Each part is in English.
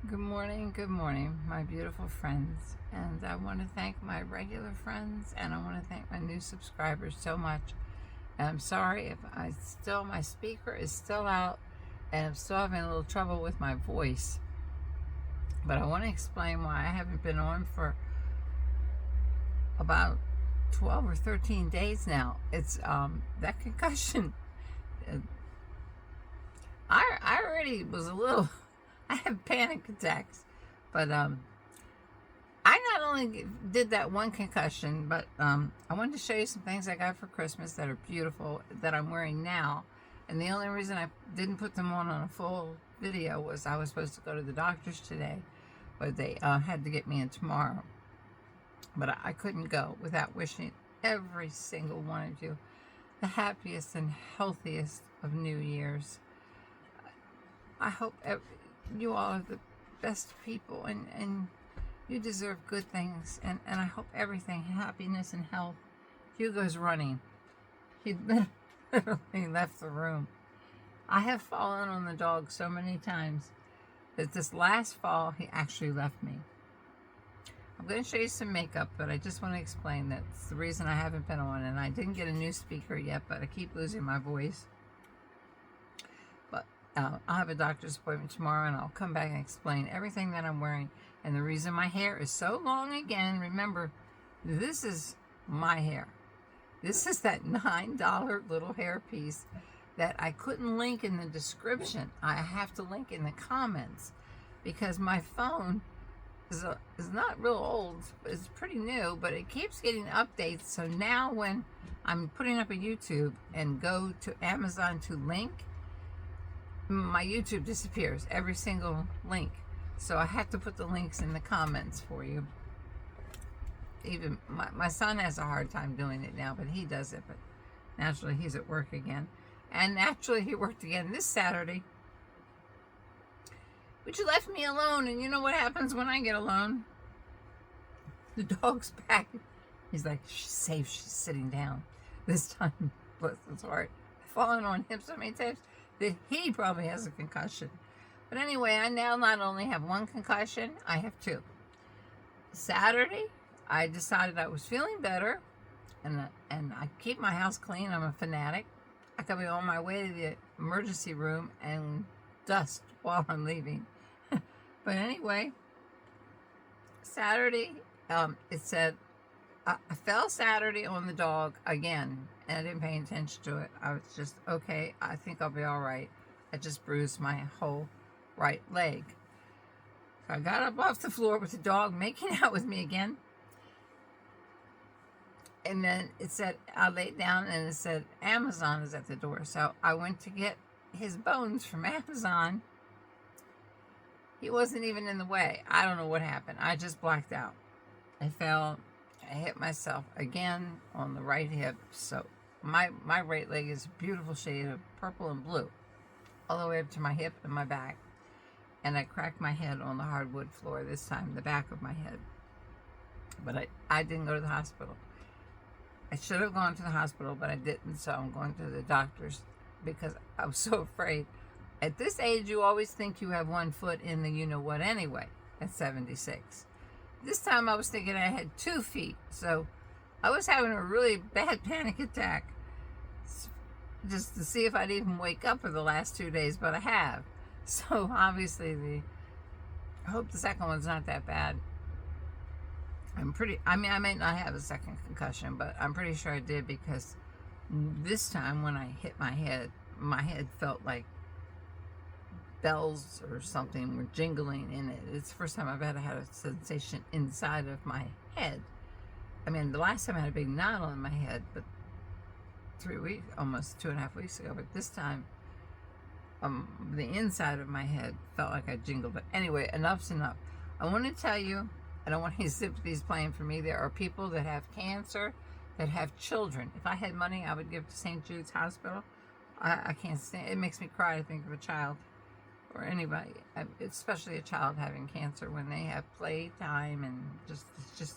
Good morning, my beautiful friends. And I want to thank my regular friends and I want to thank my new subscribers so much. And I'm sorry if my speaker is still out and I'm still having a little trouble with my voice. But I want to explain why I haven't been on for about 12 or 13 days now. It's that concussion. I already was a little, I have panic attacks, but I not only did that one concussion, but I wanted to show you some things I got for Christmas that are beautiful that I'm wearing now. And the only reason I didn't put them on a full video was I was supposed to go to the doctor's today, but they had to get me in tomorrow. But I couldn't go without wishing every single one of you the happiest and healthiest of New Years. I hope you all are the best people and you deserve good things. And I hope everything, happiness and health. Hugo's running. He literally left the room. I have fallen on the dog so many times that this last fall, he actually left me. I'm going to show you some makeup, but I just want to explain that's the reason I haven't been on. And I didn't get a new speaker yet, but I keep losing my voice. But I'll have a doctor's appointment tomorrow, and I'll come back and explain everything that I'm wearing. And the reason my hair is so long again, remember, this is my hair. This is that $9 little hair piece that I couldn't link in the description. I have to link in the comments because my phone is not real old. It's pretty new, but it keeps getting updates. So now when I'm putting up a YouTube and go to Amazon to link, my YouTube disappears, every single link. So I have to put the links in the comments for you. Even my son has a hard time doing it now, but he does it. But naturally, he's at work again. And naturally, he worked again this Saturday. But you left me alone, and you know what happens when I get alone? The dog's back. He's like, she's safe, she's sitting down. This time, bless his heart, I've fallen on him so many times that he probably has a concussion. But anyway, I now not only have one concussion, I have two. Saturday, I decided I was feeling better, and I keep my house clean. I'm a fanatic. I could be on my way to the emergency room and dust while I'm leaving. But anyway, Saturday, it said, I fell Saturday on the dog again, and I didn't pay attention to it. I was just, okay, I think I'll be all right. I just bruised my whole right leg. So I got up off the floor with the dog making out with me again. And then it said, I laid down and it said, Amazon is at the door. So I went to get his bones from Amazon. He wasn't even in the way. I don't know what happened. I just blacked out. I fell. I hit myself again on the right hip. So my right leg is a beautiful shade of purple and blue, all the way up to my hip and my back. And I cracked my head on the hardwood floor this time, the back of my head. But I didn't go to the hospital. I should have gone to the hospital, but I didn't, so I'm going to the doctor's because I was so afraid. At this age, you always think you have one foot in the you-know-what anyway, at 76. This time I was thinking I had 2 feet, so I was having a really bad panic attack just to see if I'd even wake up for the last 2 days, but I have. So obviously, I hope the second one's not that bad. I may not have a second concussion, but I'm pretty sure I did because this time when I hit my head felt like bells or something were jingling in it. It's the first time I've ever had a sensation inside of my head. I mean, the last time I had a big knot on my head, but 3 weeks, almost 2.5 weeks ago, but this time the inside of my head felt like I jingled. But anyway, enough's enough. I want to tell you, I don't want any sympathies playing for me. There are people that have cancer, that have children. If I had money, I would give to St. Jude's Hospital. I can't stand it. It makes me cry to think of a child or anybody, especially a child having cancer when they have playtime and just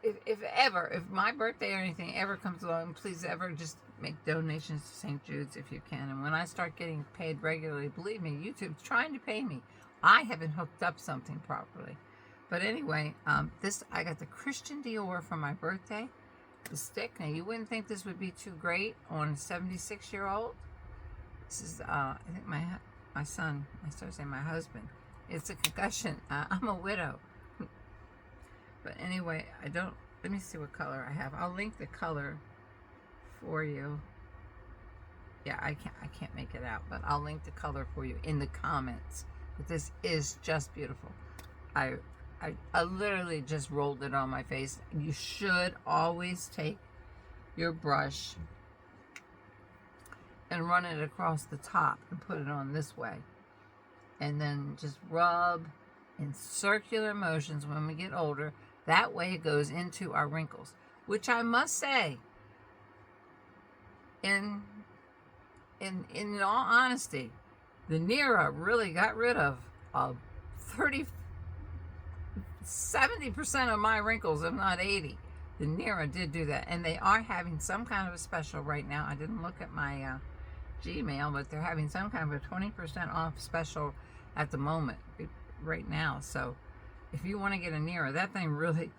if my birthday or anything ever comes along, please ever just make donations to St. Jude's if you can. And when I start getting paid regularly, believe me, YouTube's trying to pay me. I haven't hooked up something properly. But anyway, I got the Christian Dior for my birthday. The stick. Now, you wouldn't think this would be too great on a 76-year-old. This is, I think my son, I started saying my husband. It's a concussion. I'm a widow. But anyway, let me see what color I have. I'll link the color for you. Yeah, I can't make it out, but I'll link the color for you in the comments. But this is just beautiful. I literally just rolled it on my face. You should always take your brush and run it across the top and put it on this way. And then just rub in circular motions when we get older. That way it goes into our wrinkles. Which I must say, in all honesty, the Nira really got rid of 70% of my wrinkles, if not 80. The Nira did do that, and they are having some kind of a special right now. I didn't look at my Gmail, but they're having some kind of a 20% off special at the moment, right now. So if you want to get a Nira, that thing really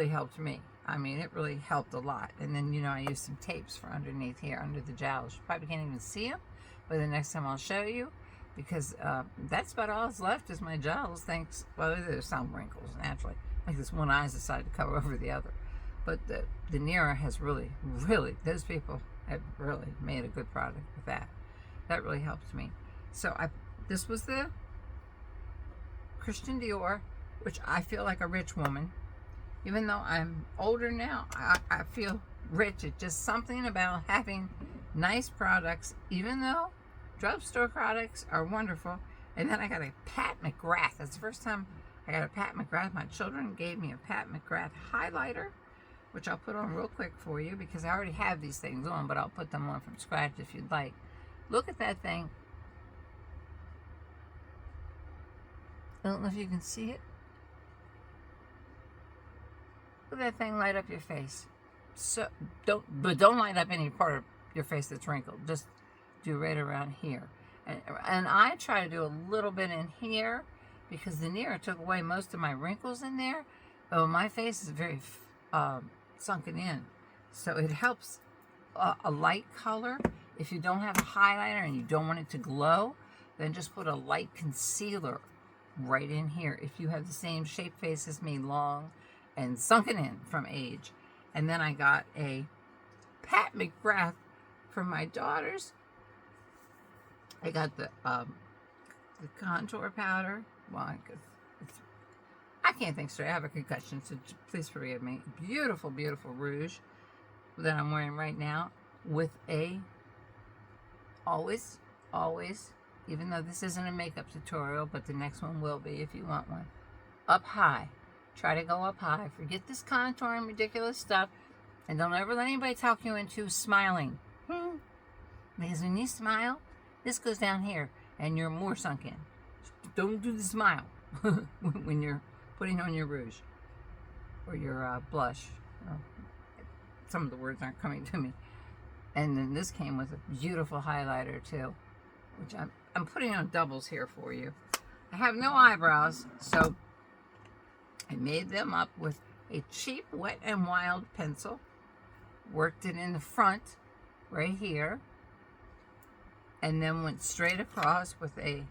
helped me. I mean, it really helped a lot. And then, I used some tapes for underneath here, under the jowls. You probably can't even see them, but the next time I'll show you, because that's about all that's left is my jowls. Thanks. Well, there's some wrinkles naturally, like this one eye's decided to cover over the other. But the Nira has really, those people have really made a good product with that. That really helped me. So this was the Christian Dior, which I feel like a rich woman. Even though I'm older now, I feel rich. It's just something about having nice products, even though drugstore products are wonderful. And then I got a Pat McGrath. That's the first time I got a Pat McGrath. My children gave me a Pat McGrath highlighter, which I'll put on real quick for you because I already have these things on, but I'll put them on from scratch if you'd like. Look at that thing. I don't know if you can see it. Look at that thing light up your face. So don't light up any part of your face that's wrinkled. Just do right around here. And I try to do a little bit in here because the Nira took away most of my wrinkles in there. But my face is very sunken in. So it helps a light color. If you don't have a highlighter and you don't want it to glow, then just put a light concealer right in here. If you have the same shape face as me, long and sunken in from age. And then I got a Pat McGrath for my daughters. I got the contour powder. Well, I can't think straight. I have a concussion, so please forgive me. Beautiful, beautiful rouge that I'm wearing right now with a always, even though this isn't a makeup tutorial, but the next one will be if you want one, up high. Try to go up high. Forget this contour and ridiculous stuff. And don't ever let anybody talk you into smiling. Because when you smile, this goes down here and you're more sunk in. Don't do the smile when you're putting on your rouge or your blush. Some of the words aren't coming to me. And then this came with a beautiful highlighter too, which I'm putting on doubles here for you. I have no eyebrows, so I made them up with a cheap Wet n Wild pencil, worked it in the front right here, and then went straight across with a,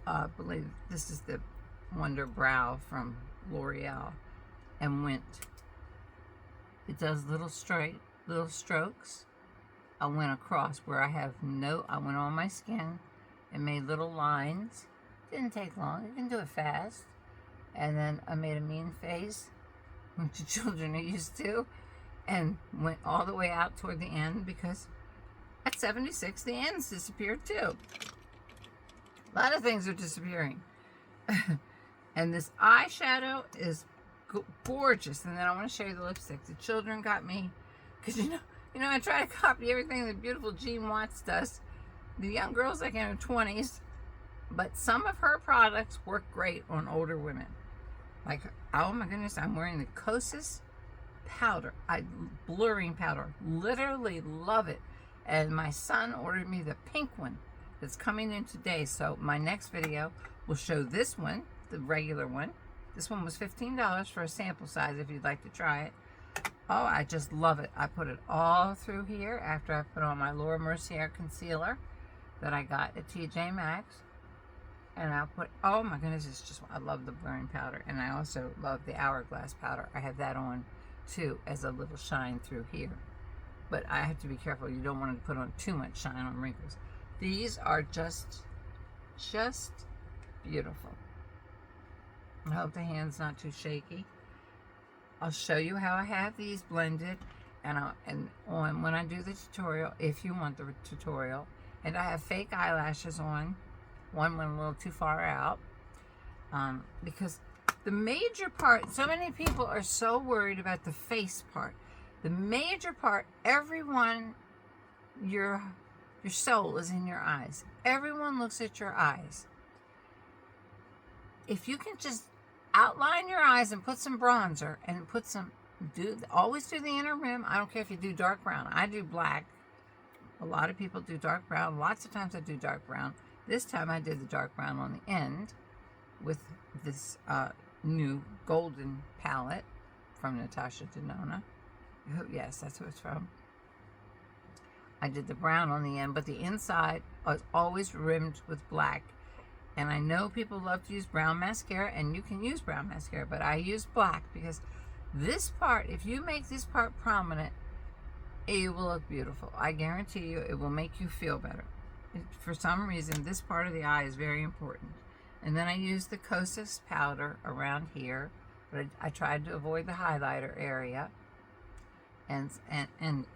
I believe this is the Wonder Brow from L'Oreal, and it does little strokes. I went across where I went on my skin and made little lines. Didn't take long, you can do it fast. And then I made a mean face, which the children are used to, and went all the way out toward the end because at 76, the ends disappeared too. A lot of things are disappearing. And this eyeshadow is gorgeous. And then I want to show you the lipstick. The children got me, because I try to copy everything that beautiful Jean Watts does. The young girls like in her 20s, but some of her products work great on older women. Like, oh my goodness, I'm wearing the Kosas powder. Blurring powder. Literally love it. And my son ordered me the pink one that's coming in today. So my next video will show this one, the regular one. This one was $15 for a sample size if you'd like to try it. Oh, I just love it. I put it all through here after I put on my Laura Mercier concealer that I got at TJ Maxx. And I'll put, oh my goodness, it's just, I love the blurring powder. And I also love the Hourglass powder. I have that on too as a little shine through here. But I have to be careful. You don't want to put on too much shine on wrinkles. These are just beautiful. I hope the hand's not too shaky. I'll show you how I have these blended, and when I do the tutorial, if you want the tutorial. And I have fake eyelashes on. One went a little too far out, because the major part, so many people are so worried about the face part. The major part, everyone, your soul is in your eyes. Everyone looks at your eyes. If you can just outline your eyes and put some bronzer and put some, always do the inner rim. I don't care if you do dark brown. I do black. A lot of people do dark brown. Lots of times I do dark brown. This time I did the dark brown on the end with this new golden palette from Natasha Denona. Yes, that's who it's from. I did the brown on the end, but the inside is always rimmed with black. And I know people love to use brown mascara, and you can use brown mascara, but I use black because this part, if you make this part prominent, it will look beautiful. I guarantee you it will make you feel better. For some reason, this part of the eye is very important. And then I use the Kosas powder around here, but I tried to avoid the highlighter area. And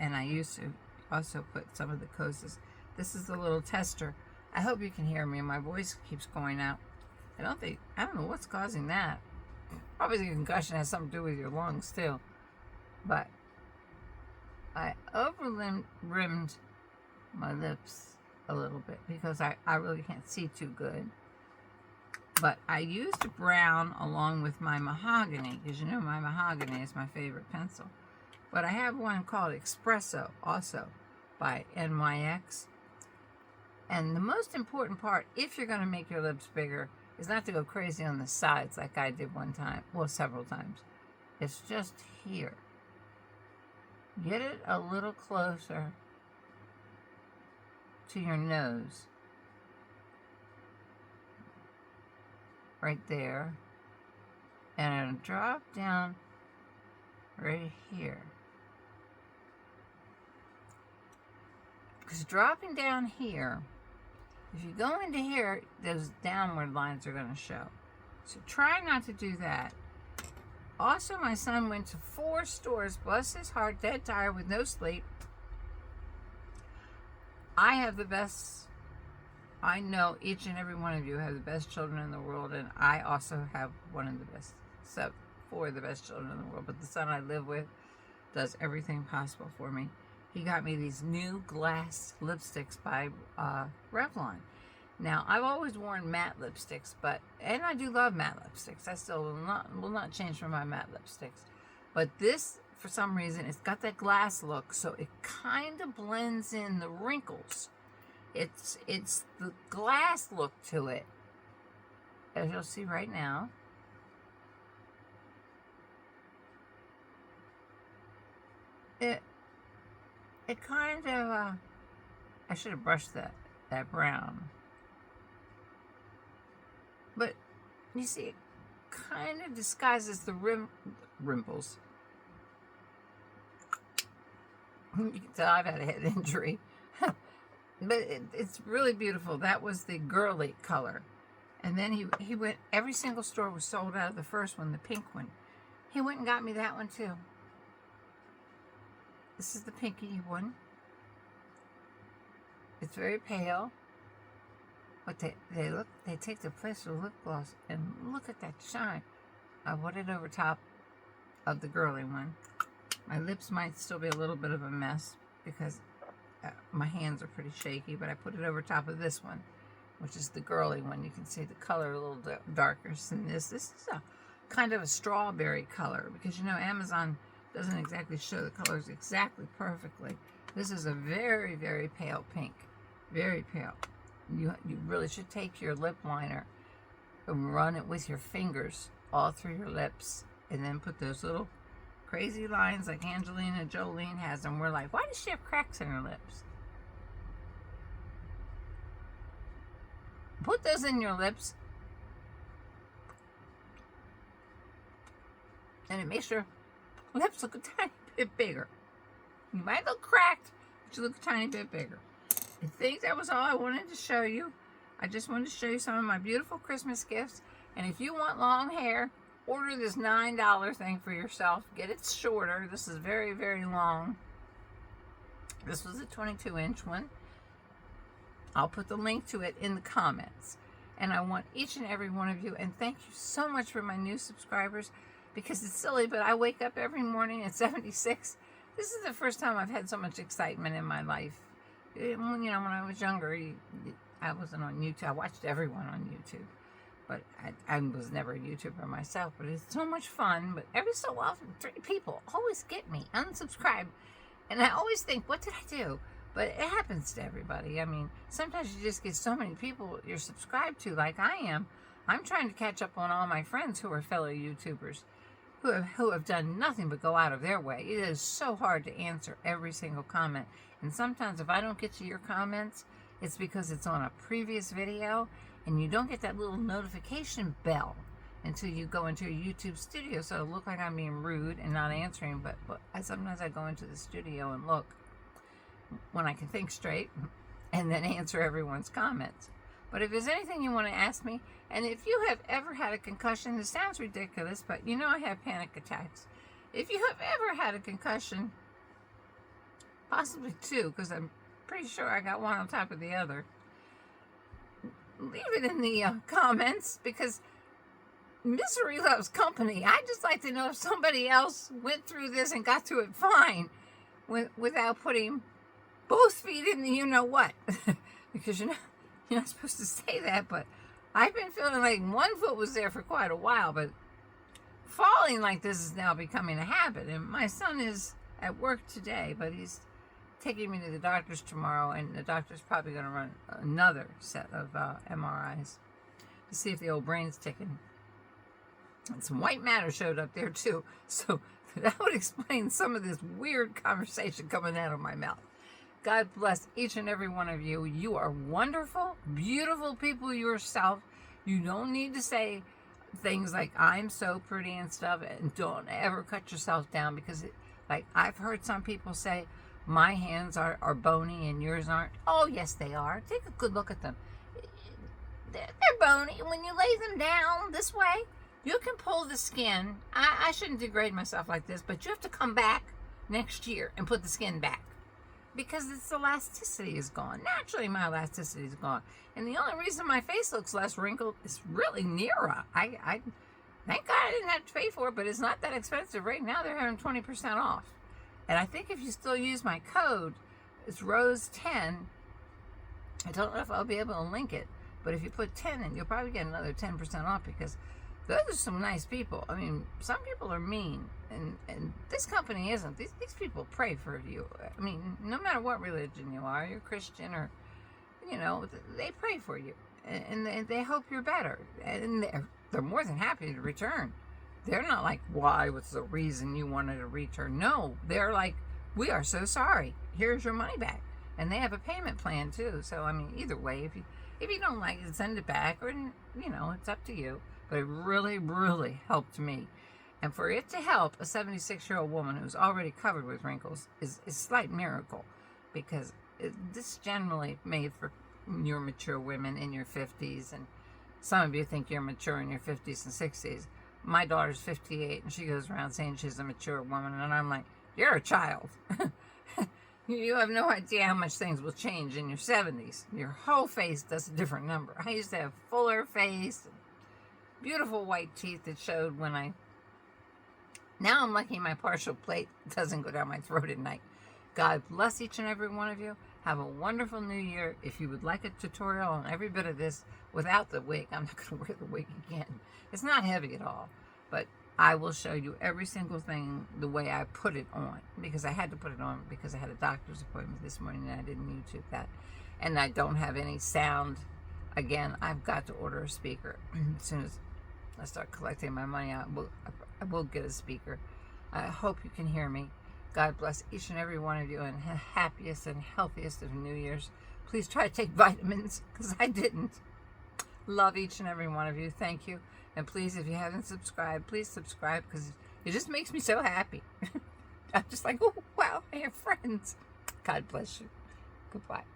I used to also put some of the Kosas. This is the little tester. I hope you can hear me. My voice keeps going out. I don't know what's causing that. Probably the concussion has something to do with your lungs too. But I rimmed my lips a little bit because I really can't see too good. But I used brown along with my mahogany, because you know my mahogany is my favorite pencil. But I have one called Espresso also by NYX. And the most important part, if you're going to make your lips bigger, is not to go crazy on the sides like I did one time, well, several times. It's just here. Get it a little closer to your nose. Right there. And it'll drop down right here. Because dropping down here, if you go into here, those downward lines are going to show. So try not to do that. Also, my son went to 4 stores, bless his heart, dead tired with no sleep. I have the best, I know each and every one of you have the best children in the world, and I also have one of the best, except 4 of the best children in the world. But the son I live with does everything possible for me. He got me these new glass lipsticks by Revlon. Now, I've always worn matte lipsticks, and I do love matte lipsticks. I still will not change from my matte lipsticks. But this, for some reason, it's got that glass look, so it kind of blends in the wrinkles. It's the glass look to it, as you'll see right now. It kind of, I should have brushed that brown. But, you see, it kind of disguises the rimples. You can tell I've had a head injury. But it's really beautiful. That was the girly color. And then he went, every single store was sold out of the first one, the pink one. He went and got me that one too. This is the pinky one. It's very pale. But they take the place of lip gloss, and look at that shine. I put it over top of the girly one. My lips might still be a little bit of a mess because my hands are pretty shaky, but I put it over top of this one, which is the girly one. You can see the color a little darker than this. This is a kind of a strawberry color because, you know, Amazon doesn't exactly show the colors exactly perfectly. This is a very, very pale pink. Very pale. You really should take your lip liner and run it with your fingers all through your lips, and then put those little crazy lines like Angelina Jolie has. And we're like, why does she have cracks in her lips? Put those in your lips, and it makes your lips look a tiny bit bigger. You might look cracked, but you look a tiny bit bigger. I think that was all I wanted to show you. I just wanted to show you some of my beautiful Christmas gifts. And if you want long hair, order this $9 thing for yourself. Get it shorter. This is very, very long. This was a 22-inch one. I'll put the link to it in the comments. And I want each and every one of you, and thank you so much for my new subscribers, because it's silly, but I wake up every morning at 76. This is the first time I've had so much excitement in my life. When I was younger, I wasn't on YouTube. I watched everyone on YouTube, but I was never a YouTuber myself. But it's so much fun. But every so often, 3 people always get me unsubscribe, and I always think, what did I do? But it happens to everybody. I mean, sometimes you just get so many people you're subscribed to, like I am. I'm trying to catch up on all my friends who are fellow YouTubers, who have done nothing but go out of their way. It is so hard to answer every single comment. And sometimes if I don't get to your comments, it's because it's on a previous video, and you don't get that little notification bell until you go into your YouTube studio. So it'll look like I'm being rude and not answering, but sometimes I go into the studio and look when I can think straight and then answer everyone's comments. But if there's anything you want to ask me, and if you have ever had a concussion, this sounds ridiculous, but you know I have panic attacks. If you have ever had a concussion, possibly 2, because I'm pretty sure I got one on top of the other, leave it in the comments, because misery loves company. I just like to know if somebody else went through this and got through it fine without putting both feet in the you-know-what. Because you're not supposed to say that, but I've been feeling like one foot was there for quite a while, but falling like this is now becoming a habit. And my son is at work today, but he's taking me to the doctor's tomorrow, and the doctor's probably going to run another set of MRIs to see if the old brain's ticking. And some white matter showed up there too, so that would explain some of this weird conversation coming out of my mouth. God bless each and every one of you. You are wonderful, beautiful people yourself. You don't need to say things like, I'm so pretty and stuff, and don't ever cut yourself down, because like I've heard some people say, my hands are bony and yours aren't. Oh, yes, they are. Take a good look at them. They're bony. When you lay them down this way, you can pull the skin. I shouldn't degrade myself like this, but you have to come back next year and put the skin back, because its elasticity is gone. Naturally, my elasticity is gone. And the only reason my face looks less wrinkled is really Nira. I thank God I didn't have to pay for it, but it's not that expensive. Right now, they're having 20% off. And I think if you still use my code, it's Rose10. I don't know if I'll be able to link it, but if you put 10 in, you'll probably get another 10% off, because those are some nice people. I mean, some people are mean, and this company isn't. These people pray for you. I mean, no matter what religion you are, you're Christian or, they pray for you, and they hope you're better, and they're more than happy to return. They're not like, why, what's the reason you wanted to return? No, they're like, we are so sorry. Here's your money back. And they have a payment plan too. So, I mean, either way, if you don't like it, send it back, or, it's up to you. But it really, really helped me. And for it to help a 76-year-old woman who's already covered with wrinkles is a slight miracle, because this is generally made for your mature women in your 50s. And some of you think you're mature in your 50s and 60s. My daughter's 58, and she goes around saying she's a mature woman, and I'm like, you're a child. You have no idea how much things will change in your 70s. Your whole face does a different number. I used to have fuller face, beautiful white teeth that showed when now I'm lucky my partial plate doesn't go down my throat at night. God bless each and every one of you. Have a wonderful new year. If you would like a tutorial on every bit of this without the wig, I'm not going to wear the wig again. It's not heavy at all. But I will show you every single thing the way I put it on, because I had to put it on because I had a doctor's appointment this morning and I didn't YouTube that. And I don't have any sound. Again, I've got to order a speaker. As soon as I start collecting my money, I will get a speaker. I hope you can hear me. God bless each and every one of you, and happiest and healthiest of New Year's. Please try to take vitamins, because I didn't. Love each and every one of you. Thank you. And please, if you haven't subscribed, please subscribe, because it just makes me so happy. I'm just like, oh, wow, I have friends. God bless you. Goodbye.